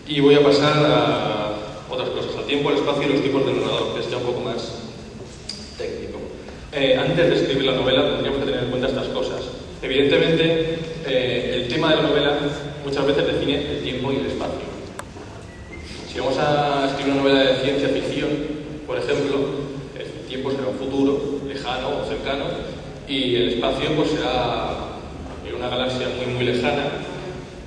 Y voy a pasar a otras cosas, al tiempo, al espacio y los tipos de narrador, que es ya un poco más técnico. Antes de escribir la novela tendríamos que tener en cuenta estas cosas. Evidentemente, el tema de la novela muchas veces define el tiempo y el espacio. Si vamos a escribir una novela de ciencia ficción, por ejemplo, el tiempo será un futuro lejano o cercano y el espacio pues será en una galaxia muy lejana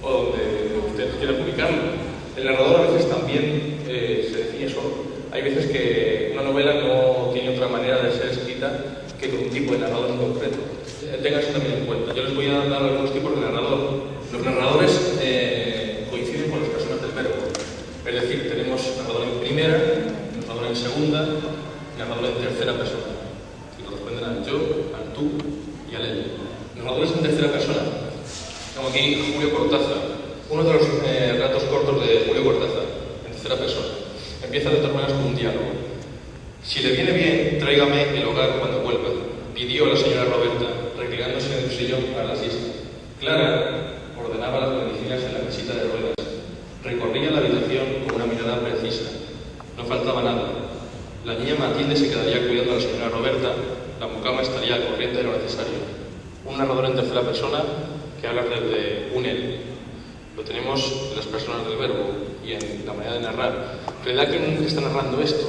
o donde usted quiera publicarlo. El narrador a veces también se define solo. Hay veces que una novela no tiene otra manera de ser escrita que con un tipo de narrador en concreto. Tengan eso también en cuenta. Yo les voy a dar algunos tipos de narrador. Los narradores coinciden con las personas del verbo. Es decir, tenemos narrador en primera, narrador en segunda, narrador en tercera persona. Y corresponden al yo, al tú y al él. Narradores en tercera persona. Tengo aquí Julio Cortázar. Uno de los relatos cortos de Julio Cortázar, en tercera persona. Empieza de todas maneras con un diálogo. Si le viene bien, tráigame el hogar cuando vuelva, pidió la señora Roberta, reclinándose en el sillón para la siesta. Clara ordenaba las medicinas en la mesita de ruedas. Recorría la habitación con una mirada precisa. No faltaba nada. La niña Matilde se quedaría cuidando a la señora Roberta, la mucama estaría al corriente de lo necesario. Un narrador en tercera persona que habla desde un él. Lo tenemos en las personas del verbo y en la manera de narrar. ¿En realidad quién está narrando esto?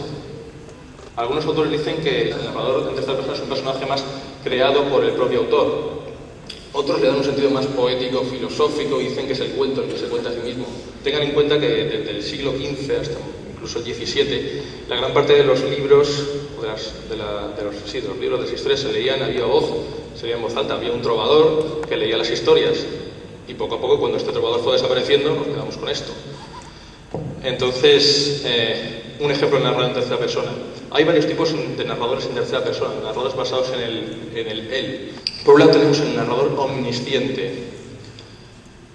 Algunos autores dicen que el narrador en tercera persona es un personaje más creado por el propio autor. Otros le dan un sentido más poético, filosófico, y dicen que es el cuento el que se cuenta a sí mismo. Tengan en cuenta que desde el siglo XV hasta incluso el XVII, la gran parte de los libros, de los libros de las historias se leían a viva voz, se leían en voz alta. Había un trovador que leía las historias. Y poco a poco, cuando este trovador fue desapareciendo, nos quedamos con esto. Entonces, un ejemplo de narrador en tercera persona. Hay varios tipos de narradores en tercera persona, narradores basados en el él. Por un lado tenemos el narrador omnisciente.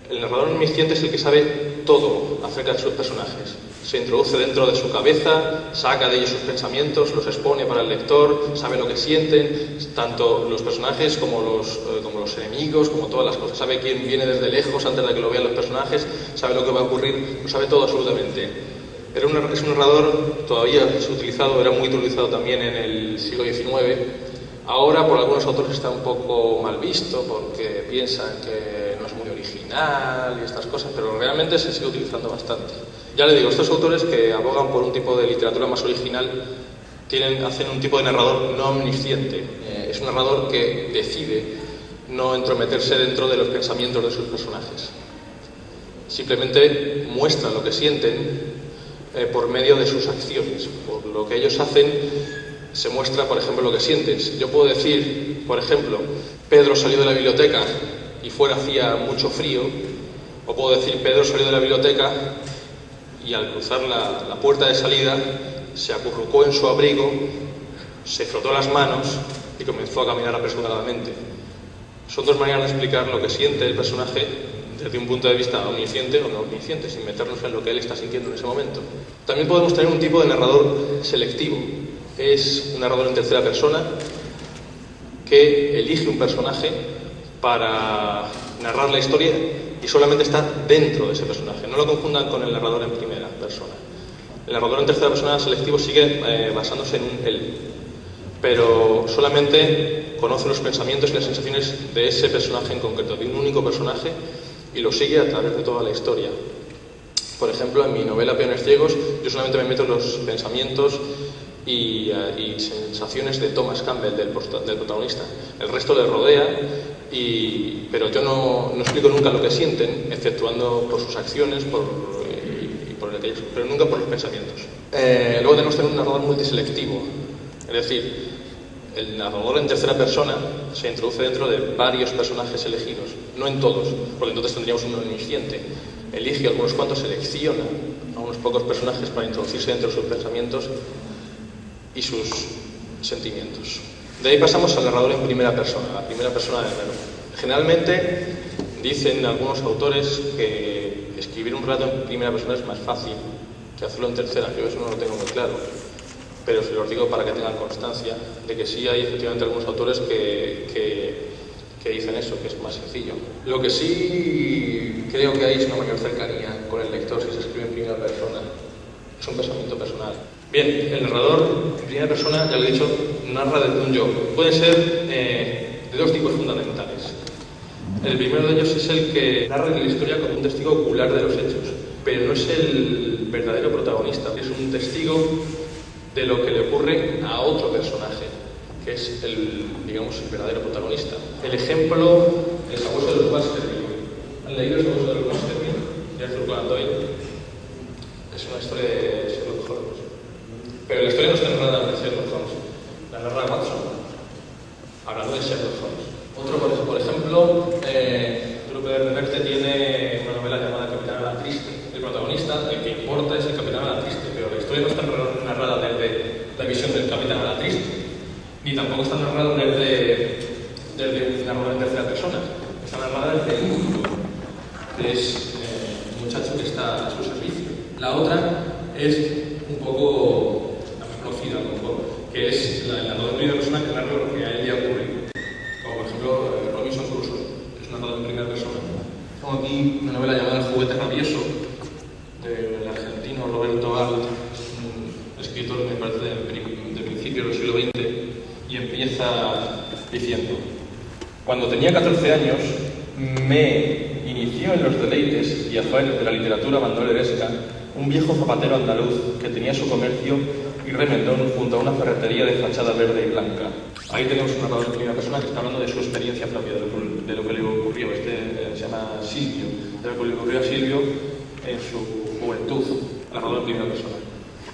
El narrador omnisciente es el que sabe todo acerca de sus personajes. Se introduce dentro de su cabeza, saca de ellos sus pensamientos, los expone para el lector, sabe lo que sienten, tanto los personajes como los enemigos, como todas las cosas. Sabe quién viene desde lejos antes de que lo vean los personajes, sabe lo que va a ocurrir, lo sabe todo absolutamente. Es un narrador, todavía es utilizado, era muy utilizado también en el siglo XIX. Ahora por algunos autores está un poco mal visto porque piensan que no es muy original y estas cosas, pero realmente se sigue utilizando bastante. Ya le digo, estos autores que abogan por un tipo de literatura más original hacen un tipo de narrador no omnisciente. Es un narrador que decide no entrometerse dentro de los pensamientos de sus personajes. Simplemente muestra lo que sienten por medio de sus acciones. Por lo que ellos hacen se muestra, por ejemplo, lo que sientes. Yo puedo decir, por ejemplo, Pedro salió de la biblioteca y fuera hacía mucho frío, o puedo decir, Pedro salió de la biblioteca y al cruzar la puerta de salida se acurrucó en su abrigo, se frotó las manos y comenzó a caminar apresuradamente. Son dos maneras de explicar lo que siente el personaje desde un punto de vista omnisciente o no omnisciente, sin meternos en lo que él está sintiendo en ese momento. También podemos tener un tipo de narrador selectivo. Es un narrador en tercera persona que elige un personaje para narrar la historia y solamente está dentro de ese personaje. No lo confundan con el narrador en primera persona. El narrador en tercera persona selectivo sigue basándose en un él, pero solamente conoce los pensamientos y las sensaciones de ese personaje en concreto, de un único personaje, y lo sigue a través de toda la historia. Por ejemplo, en mi novela Peones Ciegos, yo solamente me meto en los pensamientos y sensaciones de Thomas Campbell, del protagonista. El resto le rodea, pero yo no explico nunca lo que sienten, exceptuando por sus acciones, pero nunca por los pensamientos. Luego tenemos también un narrador multiselectivo, es decir, el narrador en tercera persona se introduce dentro de varios personajes elegidos, no en todos, porque entonces tendríamos un omnisciente. Elige algunos cuantos, selecciona a unos pocos personajes para introducirse dentro de sus pensamientos y sus sentimientos. De ahí pasamos al narrador en primera persona, la primera persona del verbo. Generalmente dicen algunos autores que escribir un relato en primera persona es más fácil que hacerlo en tercera. Yo eso no lo tengo muy claro, pero se los digo para que tengan constancia de que sí hay efectivamente algunos autores que dicen eso, que es más sencillo. Lo que sí creo que hay es una mayor cercanía con el lector si se escribe en primera persona. Es un pensamiento personal. Bien, el narrador en primera persona, ya lo he dicho, narra desde un yo. Pueden ser de dos tipos fundamentales. El primero de ellos es el que narra la historia como un testigo ocular de los hechos, pero no es el verdadero protagonista, es un testigo de lo que le ocurre a otro personaje, que es el verdadero protagonista. El ejemplo, el sabueso de los Baskerville. ¿Han leído el sabueso de los Baskerville? De Arthur Conan Doyle. Es una historia de Sherlock Holmes. Pero la historia no está narrada de Sherlock Holmes, la narra Watson, hablando de Sherlock Holmes. Otro, por ejemplo, Rupert Verte tiene una novela llamada Capitán a la Triste. El protagonista, el que importa, es el Capitán a la Triste, pero la historia no está narrada desde la visión del Capitán a la Triste, ni tampoco está narrada desde una narrador en tercera persona. Está narrada desde el mundo, que es un muchacho que está a su servicio. La otra es un poco la más conocida, que es la narrador en primera persona que narra lo que a él le ocurre. Como por ejemplo Robinson Crusoe, que es un narrador en primera persona. Tengo aquí una novela llamada El juguete rabioso, del argentino Roberto Arlt, un escritor, me parece, de principios del siglo XX, y empieza diciendo: cuando tenía 14 años, me inició en los deleites y afanes de la literatura bandoleresca un viejo zapatero andaluz que tenía su comercio y remendón junto a una ferretería de fachada verde y blanca. Ahí tenemos un narrador en primera persona que está hablando de su experiencia propia, de lo que le ocurrió. Se llama Silvio, de lo que le ocurrió a Silvio en su juventud, narrador en primera persona.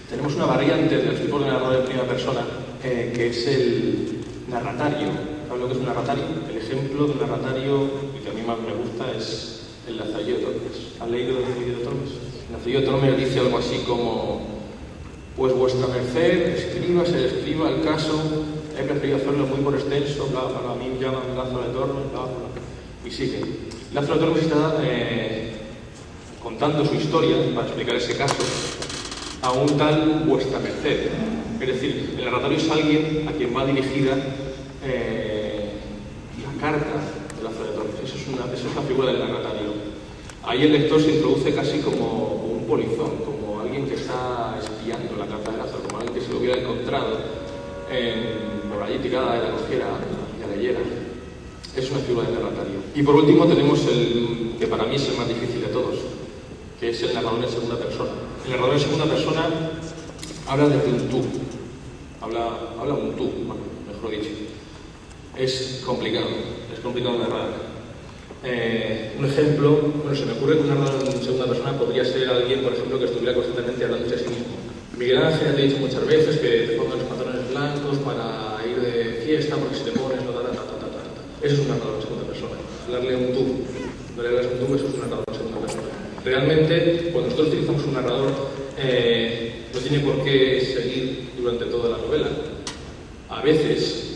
Tenemos una variante de los tipos de narrador en primera persona, que es el narratario. ¿Sabes lo que es un narratario? El ejemplo de un narratario, que a mí más me gusta, es el Lazarillo de Tormes. ¿Han leído el Lazarillo de Tormes? El Lazarillo de Tormes dice algo así como: pues vuestra merced, escriba el caso, he preferido hacerlo muy por extenso, bla, bla, a mí me llaman Lázaro de Tormes, bla, bla, y sigue. Lázaro de Tormes está contando su historia para explicar ese caso a un tal vuestra merced. Es decir, el narratorio es alguien a quien va dirigida la carta de Lázaro de Tormes. Esa es la figura del narratario. Ahí el lector se introduce casi como un polizón, como alguien que está espiando la carta de Lázaro, como alguien que se lo hubiera encontrado por allí tirada, y la cogiera y la leyera. Es una figura del narratario. Y por último tenemos el que para mí es el más difícil de todos, que es el narrador en segunda persona. El narrador en segunda persona habla desde un tú. Habla un tú, mejor dicho. Es complicado narrar. Un ejemplo, se me ocurre que un narrador en segunda persona podría ser alguien, por ejemplo, que estuviera constantemente hablando de sí mismo. Miguel Ángel, ya te he dicho muchas veces que te pongas los pantalones blancos para ir de fiesta, porque si te pones, Eso es un narrador en segunda persona. Hablarle a un tú. No le hablas a un tú, eso es un narrador en segunda persona. Realmente, cuando nosotros utilizamos un narrador, no tiene por qué seguir durante toda la novela. A veces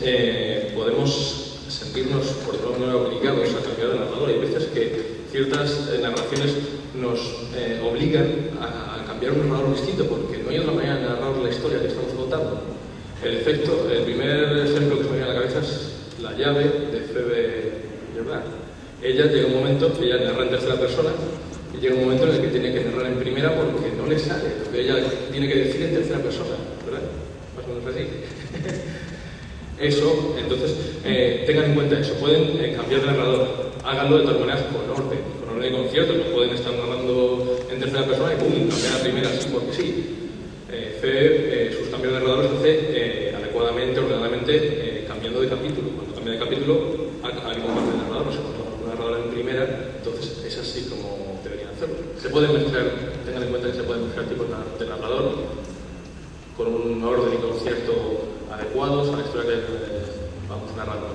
podemos sentirnos, por ejemplo, obligados a cambiar de narrador. Hay veces que ciertas narraciones nos obligan a cambiar un narrador distinto, porque no hay otra manera de narrar la historia que estamos contando. El primer ejemplo que se me viene a la cabeza es La llave de Phoebe Verdad. Ella llega un momento, ella narra en tercera persona, y llega un momento en el que tiene que narrar en primera porque no le sale, porque ella tiene que decir en tercera persona, ¿verdad? Más o menos así. Eso, entonces, tengan en cuenta eso. Pueden cambiar de narrador, háganlo de todas maneras con orden y concierto. No pueden estar narrando en tercera persona y ¡pum!, cambiar a primera así porque sí. Sus cambios de narrador los hace adecuadamente, ordenadamente, cambiando de capítulo. Cuando cambia de capítulo, hay un cambio de narrador, no se encuentra un narrador en primera, entonces es así como deberían hacerlo. Se pueden mezclar, tengan en cuenta que se pueden mezclar tipos de narrador con un orden y concierto adecuados a la historia que vamos narrando.